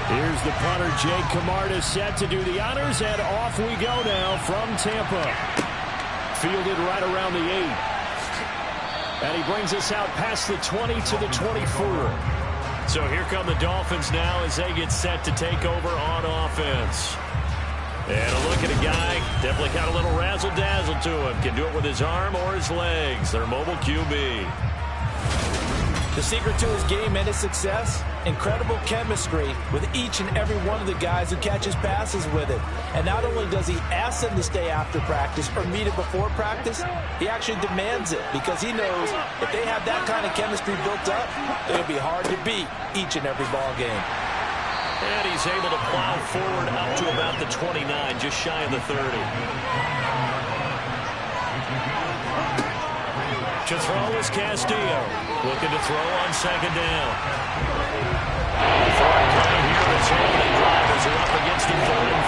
Here's the punter, Jake Camarda, set to do the honors, and off we go now from Tampa. Fielded right around the 8. And he brings us out past the 20 to the 24. So here come the Dolphins now as they get set to take over on offense. And a look at a guy, definitely got a little razzle-dazzle to him. Can do it with his arm or his legs. Their mobile QB. The secret to his game and his success, incredible chemistry with each and every one of the guys who catches passes with it. And not only does he ask them to stay after practice or meet it before practice, he actually demands it because he knows if they have that kind of chemistry built up, it'll be hard to beat each and every ball game. And he's able to plow forward up to about the 29, just shy of the 30. To throw is Castillo. Looking to throw on second down. Third play here as opening drivers are up against the 3rd and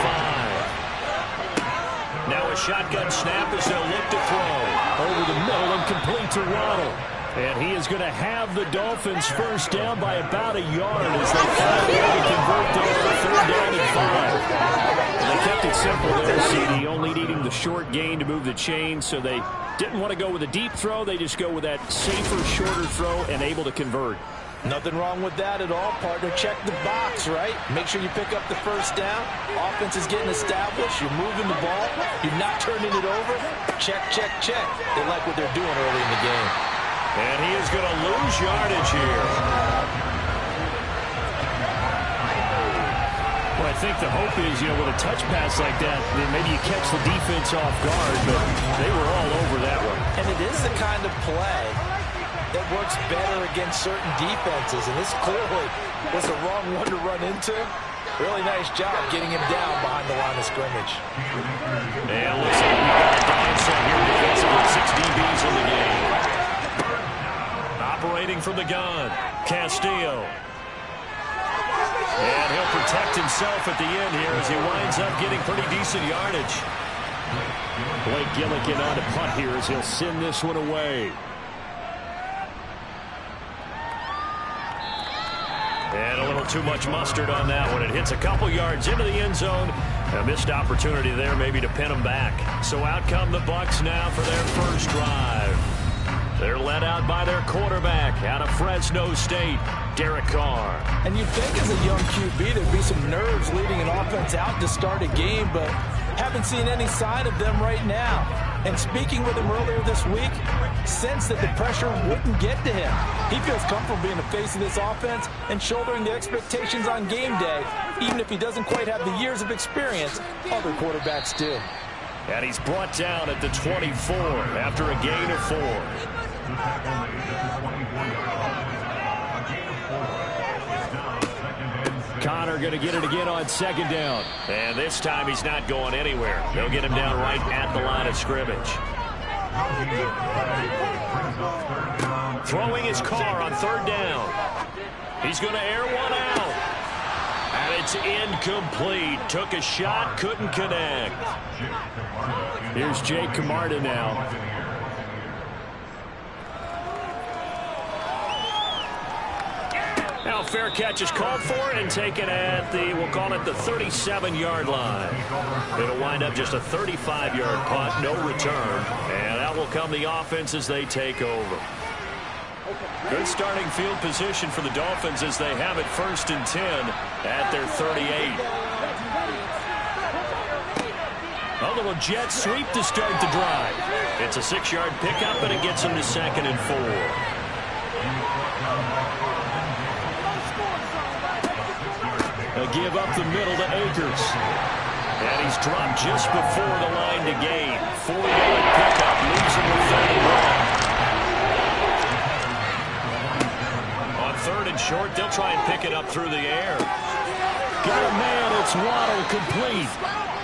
5. Now a shotgun snap as they'll look to throw. Over the middle and complete to Waddle. And he is going to have the Dolphins first down by about a yard as they find a way to convert there for 3rd down and 5. And they kept it simple there, CD, only needing the short gain to move the chain, so they didn't want to go with a deep throw. They just go with that safer, shorter throw and able to convert. Nothing wrong with that at all, partner. Check the box, right? Make sure you pick up the first down. Offense is getting established. You're moving the ball. You're not turning it over. Check, check, check. They like what they're doing early in the game. And he is going to lose yardage here. Well, I think the hope is, with a touch pass like that, then maybe you catch the defense off guard, but they were all over that one. And it is the kind of play that works better against certain defenses, and this clearly was the wrong one to run into. Really nice job getting him down behind the line of scrimmage. And looks like we got a dime set here defensively. 6 DBs in the game. Operating from the gun, Castillo. And he'll protect himself at the end here as he winds up getting pretty decent yardage. Blake Gillikin on to punt here as he'll send this one away. And a little too much mustard on that one. It hits a couple yards into the end zone. A missed opportunity there maybe to pin them back. So out come the Bucs now for their first drive. They're led out by their quarterback out of Fresno State, Derek Carr. And you'd think as a young QB there'd be some nerves leading an offense out to start a game, but haven't seen any sign of them right now. And speaking with him earlier this week, sensed that the pressure wouldn't get to him. He feels comfortable being the face of this offense and shouldering the expectations on game day, even if he doesn't quite have the years of experience other quarterbacks do. And he's brought down at the 24 after a gain of 4. Connor going to get it again on second down. And this time he's not going anywhere. They'll get him down right at the line of scrimmage. Throwing his Carr on 3rd down. He's going to air one out. And it's incomplete. Took a shot, couldn't connect. Here's Jake Camarda now. Now fair catch is called for and taken at the, we'll call it the 37-yard line. It'll wind up just a 35-yard punt, no return. And out will come the offense as they take over. Good starting field position for the Dolphins as they have it 1st and 10 at their 38. A little jet sweep to start the drive. It's a 6-yard pickup, and it gets them to 2nd and 4. A give up the middle to Akers. And he's dropped just before the line to gain. 4-yard pickup, leaves him with 31. On 3rd and short, they'll try and pick it up through the air. Got a man, it's Waddle, complete.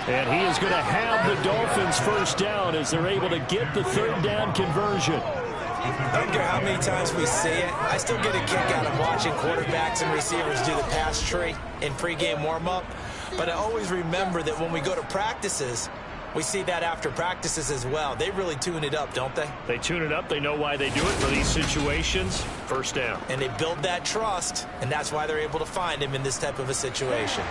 And he is going to have the Dolphins first down as they're able to get the 3rd down conversion. I don't care how many times we see it. I still get a kick out of watching quarterbacks and receivers do the pass tree in pregame warm-up. But I always remember that when we go to practices, We see that after practices as well. They really tune it up, don't they? They tune it up. They know why they do it for these situations. First down. And they build that trust, and that's why they're able to find him in this type of a situation.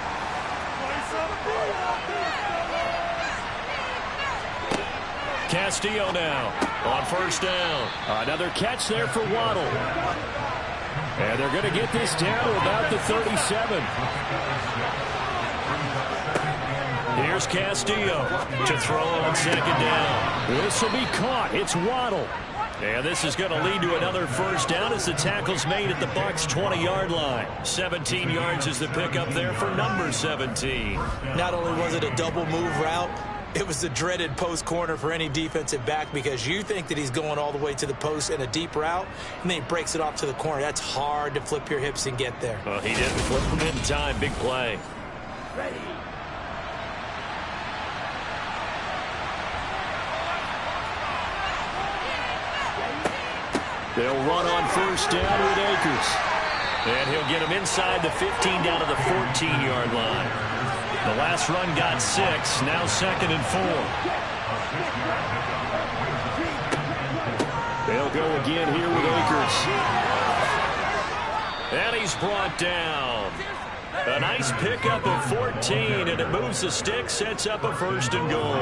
Castillo now on first down. Another catch there for Waddle. And they're going to get this down to about the 37. Here's Castillo to throw on second down. This will be caught. It's Waddle. And this is going to lead to another first down as the tackle's made at the Bucs' 20-yard line. 17 yards is the pickup there for number 17. Not only was it a double move route, it was the dreaded post corner for any defensive back because you think that he's going all the way to the post in a deep route, and then he breaks it off to the corner. That's hard to flip your hips and get there. Well, he didn't flip them in time. Big play. Ready. They'll run on first down with Akers. And he'll get him inside the 15 down to the 14-yard line. The last run got 6, now second and 4. They'll go again here with Akers. And he's brought down. A nice pickup of 14, and it moves the stick, sets up a first and goal.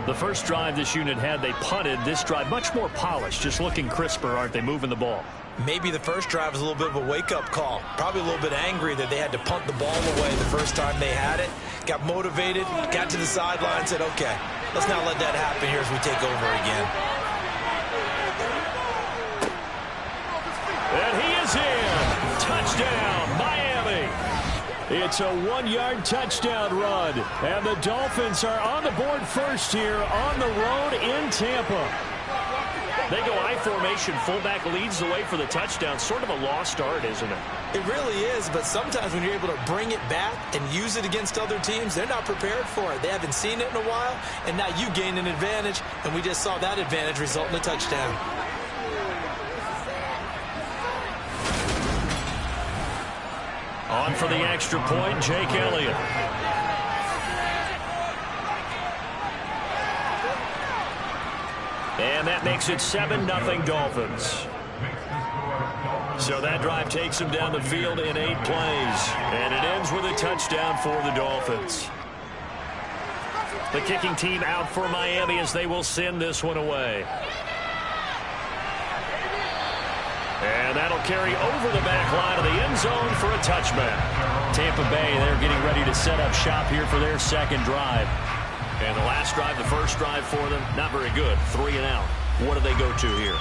The first drive this unit had, they punted. This drive, much more polished, just looking crisper, aren't they, moving the ball? Maybe the first drive was a little bit of a wake-up call. Probably a little bit angry that they had to punt the ball away the first time they had it. Got motivated, got to the sideline, said, okay, let's not let that happen here as we take over again. And he is in. Touchdown, Miami. It's a 1-yard touchdown run. And the Dolphins are on the board first here on the road in Tampa. They go I formation. Fullback leads the way for the touchdown. Sort of a lost art, isn't it? It really is, but sometimes when you're able to bring it back and use it against other teams, they're not prepared for it. They haven't seen it in a while, and now you gain an advantage, and we just saw that advantage result in a touchdown. On for the extra point, Jake Elliott. And that makes it 7-0 Dolphins. So that drive takes them down the field in 8 plays. And it ends with a touchdown for the Dolphins. The kicking team out for Miami as they will send this one away. And that'll carry over the back line of the end zone for a touchback. Tampa Bay, they're getting ready to set up shop here for their second drive. And the last drive, the first drive for them, not very good. 3 and out. What do they go to here?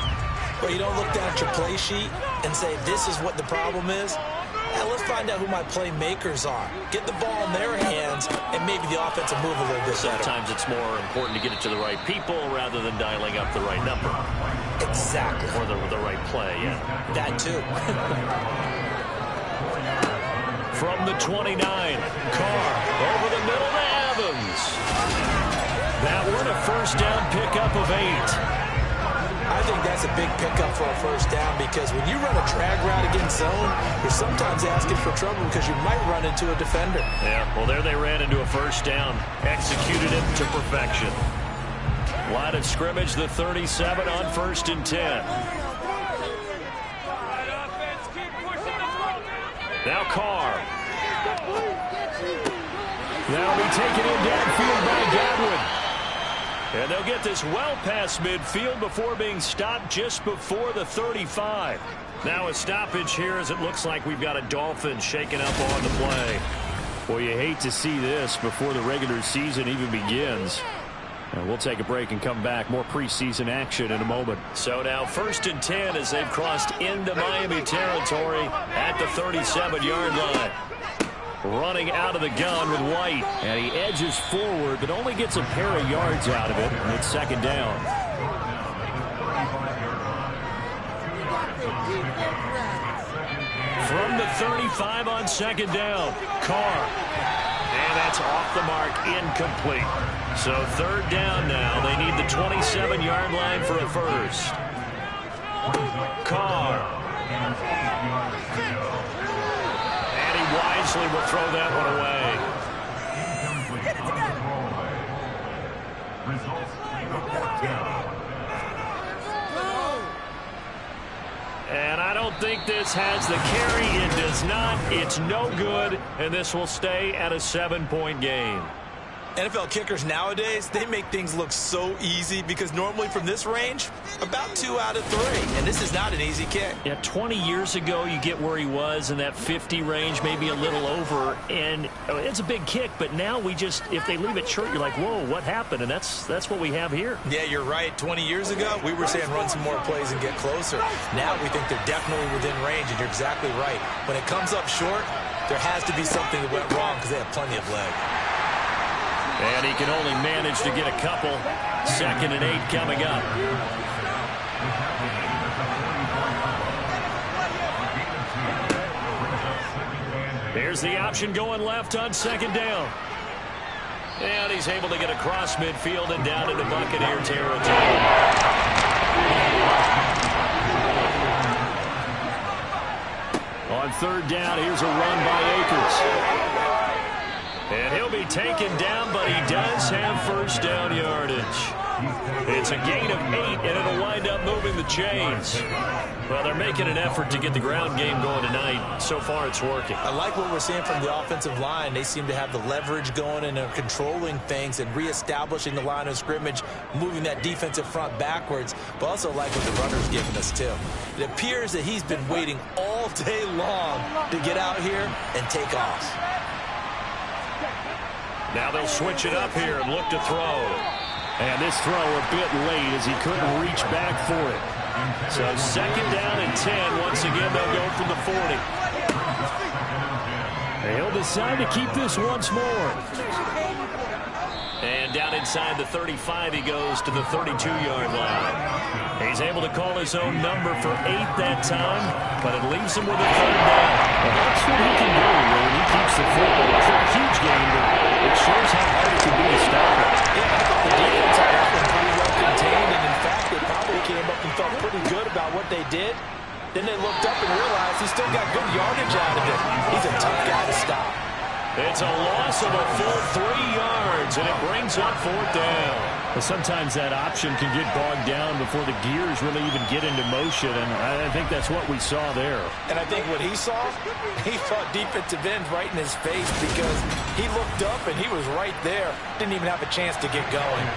Well, you don't look down at your play sheet and say, this is what the problem is. Now, let's find out who my playmakers are. Get the ball in their hands, and maybe the offense will move a little bit better. Sometimes it's more important to get it to the right people rather than dialing up the right number. Exactly. Or the right play, yeah. That too. From the 29, Carr over the middle to Evans. That one a first down pickup of 8. I think that's a big pickup for a first down because when you run a drag route against zone, you're sometimes asking for trouble because you might run into a defender. Yeah, well, there they ran into a first down. Executed it to perfection. Line of scrimmage, the 37 on 1st and 10. Now Carr. That'll be taken in downfield by Godwin. And they'll get this well past midfield before being stopped just before the 35. Now a stoppage here as it looks like we've got a Dolphin shaken up on the play. Well, you hate to see this before the regular season even begins. And we'll take a break and come back. More preseason action in a moment. So now 1st and 10 as they've crossed into Miami territory at the 37-yard line. Running out of the gun with White. And he edges forward, but only gets a pair of yards out of it. And it's second down. From the 35 on second down, Carr. And that's off the mark, incomplete. So 3rd down now. They need the 27-yard line for a first. Carr. Wisely will throw that one away. And I don't think this has the carry. It does not. It's no good, and this will stay at a 7-point game. NFL kickers nowadays, they make things look so easy because normally from this range, about 2 out of 3. And this is not an easy kick. Yeah, 20 years ago, you get where he was in that 50 range, maybe a little over. And it's a big kick, but now we just, if they leave it short, you're like, whoa, what happened? And that's what we have here. Yeah, you're right. 20 years ago, we were saying run some more plays and get closer. Now we think they're definitely within range, and you're exactly right. When it comes up short, there has to be something that went wrong because they have plenty of leg. And he can only manage to get a couple. 2nd and 8 coming up. Here's the option going left on 2nd down. And he's able to get across midfield and down into Buccaneer territory. On 3rd down, here's a run by Akers. And he'll be taken down, but he does have 1st down yardage. It's a gain of 8, and it'll wind up moving the chains. Well, they're making an effort to get the ground game going tonight. So far, it's working. I like what we're seeing from the offensive line. They seem to have the leverage going, and they're controlling things and reestablishing the line of scrimmage, moving that defensive front backwards, but also like what the runner's giving us, too. It appears that he's been waiting all day long to get out here and take off. Now they'll switch it up here and look to throw. And this throw a bit late as he couldn't reach back for it. So 2nd down and 10. Once again, they'll go from the 40. He'll decide to keep this once more. And down inside the 35, he goes to the 32-yard line. He's able to call his own number for 8 that time, but it leaves him with a 3rd down. Well, that's what he can do when he keeps the football. It's not a huge game, but it shows how hard it can be to stop it. Yeah, I thought the defense had that one pretty well contained, and in fact, they probably came up and felt pretty good about what they did. Then they looked up and realized he still got good yardage out of it. He's a tough guy to stop. It's a loss of a full 3 yards, and it brings up 4th down. Well, sometimes that option can get bogged down before the gears really even get into motion, and I think that's what we saw there. And I think what he saw defensive ends right in his face because he looked up and he was right there. Didn't even have a chance to get going.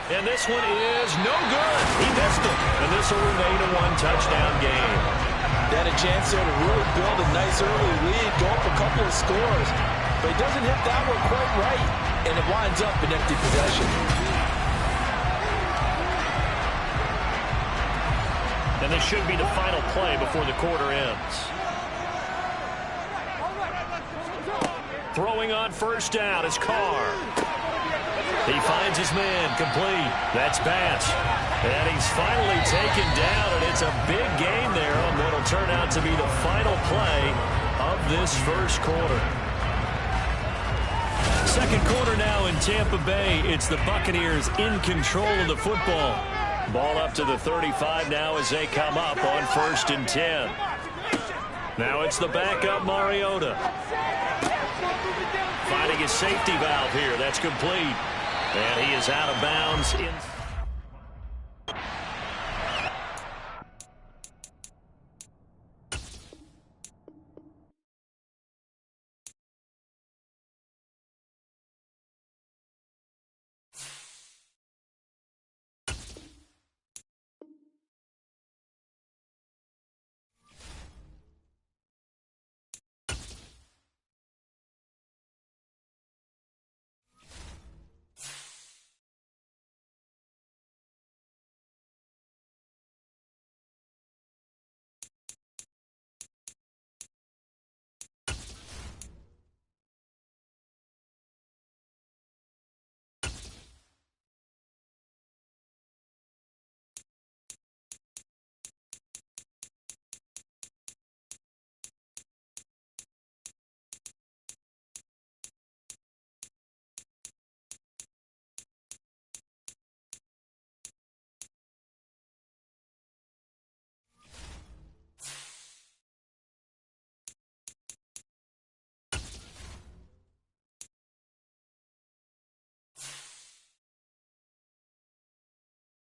And this one is no good. He missed it. And this will remain a 1-touchdown game. They had a chance there to really build a nice early lead, go up a couple of scores. But he doesn't hit that one quite right, and it winds up an empty possession. And this should be the final play before the quarter ends. Throwing on 1st down is Carr. He finds his man, complete. That's Bass. And he's finally taken down, and it's a big game there on what will turn out to be the final play of this 1st quarter. 2nd quarter now in Tampa Bay. It's the Buccaneers in control of the football. Ball up to the 35 now as they come up on 1st and 10. Now it's the backup Mariota. Finding his safety valve here. That's complete. And he is out of bounds.